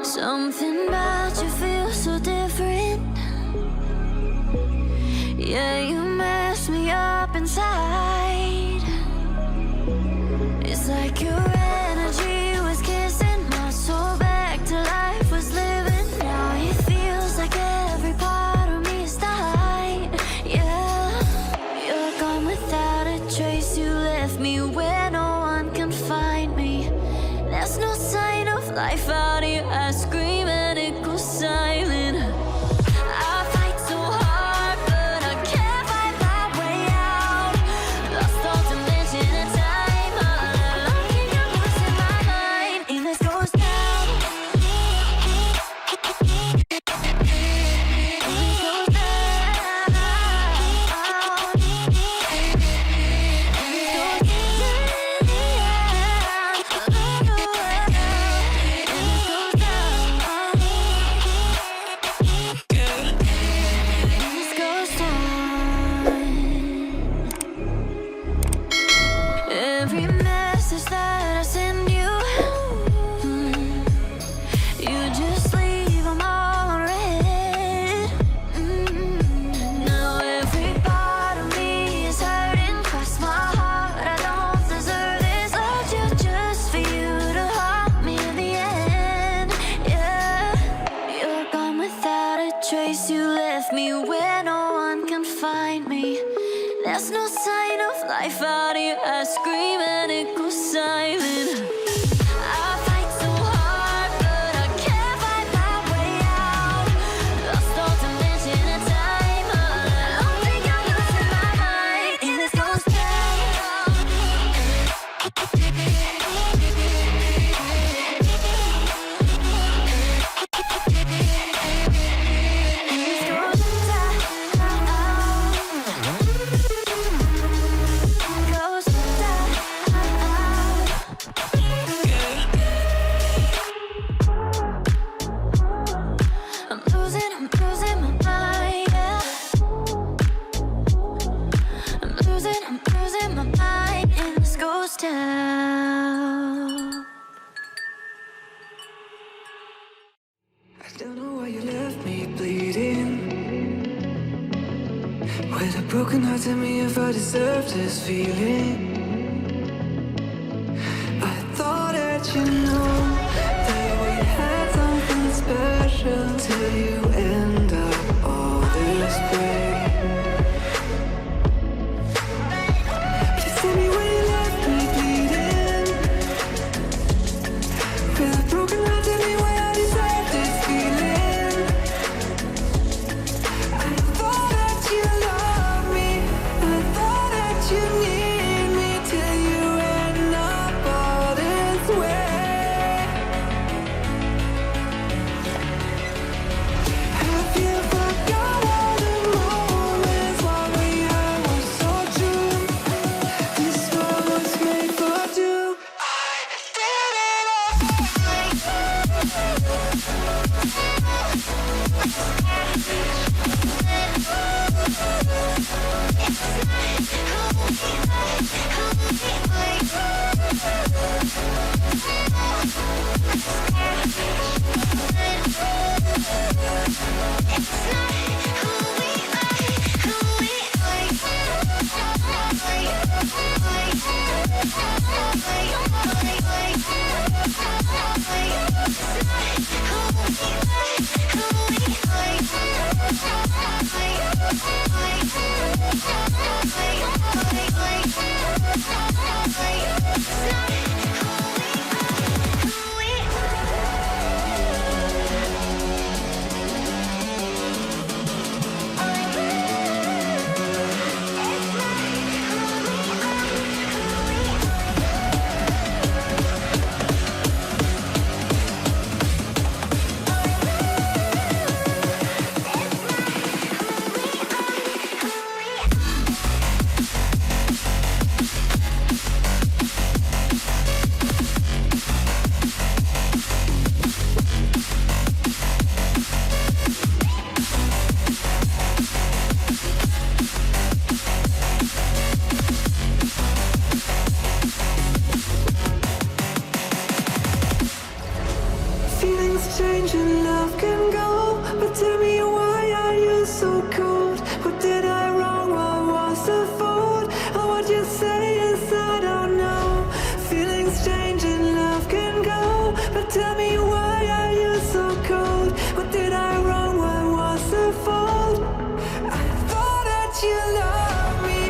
Something about you feels so different. Yeah, you mess me up inside. It's like your energy was kissing my soul back to life, was living. Now it feels like every part of me is died. Yeah, you're gone without a trace. You left me where no one can find me. There's no sign of life out here. I scream and it goes silent. I fight so hard, but I can't find my way out. Lost all dimension and time. All alone, keep your voice in my mind. And this goes down. Every message that I send you, you just leave them all unread. Now every part of me is hurting. Cross my heart, I don't deserve this. Loved you just for you to haunt me in the end. Yeah, you're gone without a trace. You left me where no one can find me. There's no sign of life out here. I scream and it goes silent. I fight so hard, but I can't find my way out. Lost all dimension and time. All alone, think I'm losing my mind. And this goes down. I'm losing my mind, yeah. I'm losing my mind, and this goes down. I don't know why you left me bleeding. With a broken heart, tell me if I deserve this feeling. I thought that you know that we had something special till you end up all this way. Please tell me why you left me bleeding. With a broken heart, tell me why I deserve this feeling. I thought that you loved me, I thought that you need me till you end up all this way. Have you forgot all the moments while we had was so true? This world was made for two. I did it all. change and love can go, but tell me why are you so cold? What did I wrong? What was the fault? Or what you say is I don't know. Feelings change and love can go, but tell me why are you so cold? What did I wrong? What was the fault? I thought that you loved me,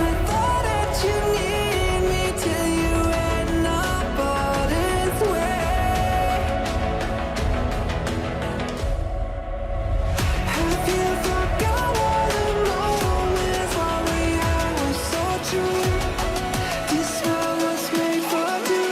I thought that you need me till you end up all this way. Have you forgot all the moments while we had was so true? This world was made for two.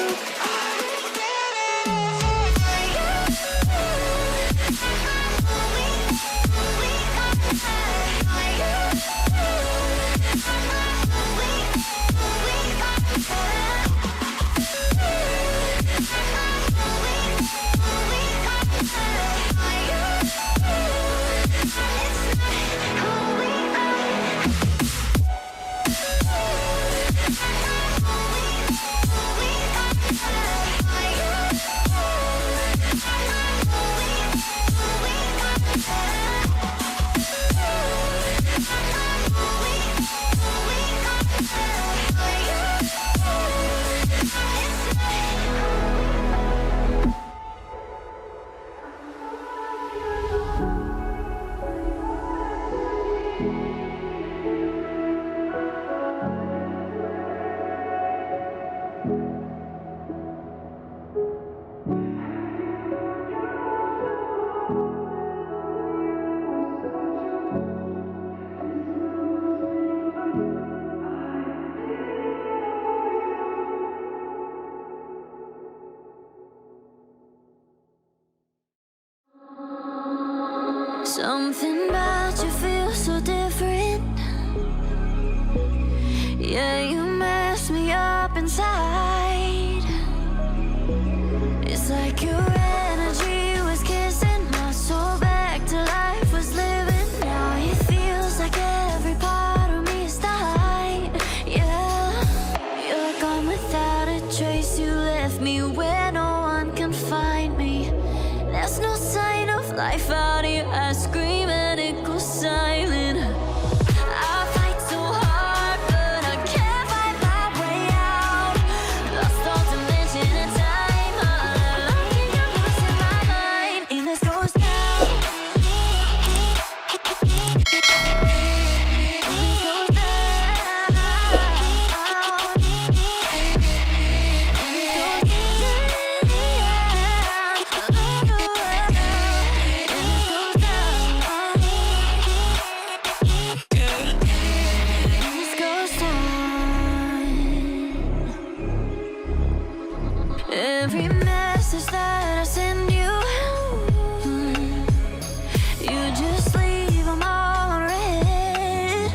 Something about you feels so different. Yeah, you mess me up inside. It's like your energy was kissing my soul back to life, was living. Now it feels like every part of me is dying. Yeah, you're gone without a trace. You left me where no one can find me. There's no sign of life out here. I scream and it goes silent. I fight so hard, but I can't find my way out. Lost all dimension and time. I think I'm losing my mind. And this goes down. And this goes every message that I send you, you just leave them all unread.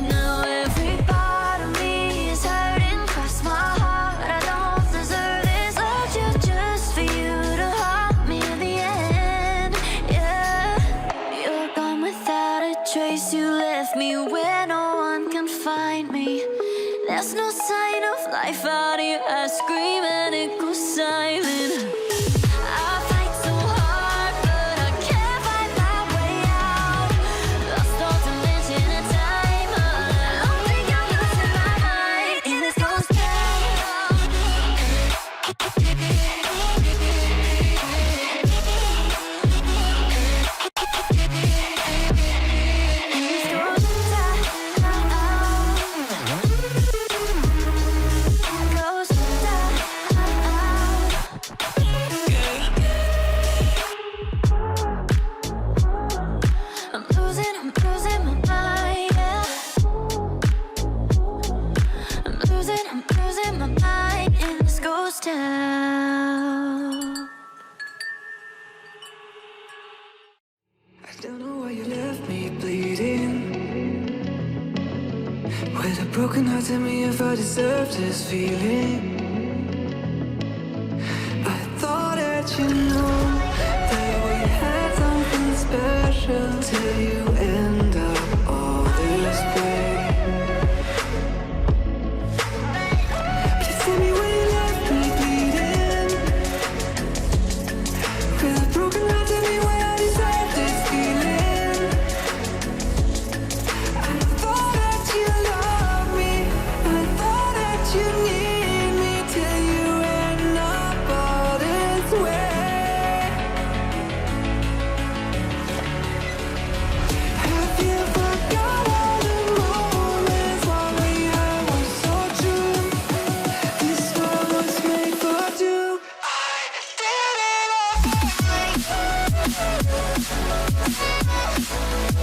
Now every part of me is hurting. Cross my heart, I don't deserve this. Loved you just for you to haunt me in the end. Yeah, you're gone without a trace. You left me where no one can find me. There's no sign of life out here. I scream and it goes silent. I fight so hard, but I can't find my way out. Lost all dimension and time. I think I'm losing my mind. And this goes down. And this goes down. I'm losing my mind, yeah. I'm losing my mind, and this goes down. I don't know why you left me bleeding. With a broken heart, tell me if I deserve this feeling. I thought that you knew that we had something special till you end up all this way. Please tell me where you left me bleeding.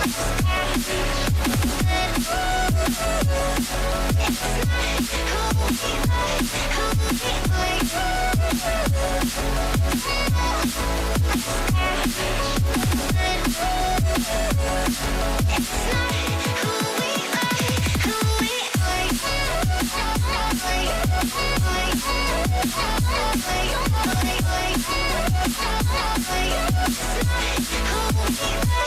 Who we are.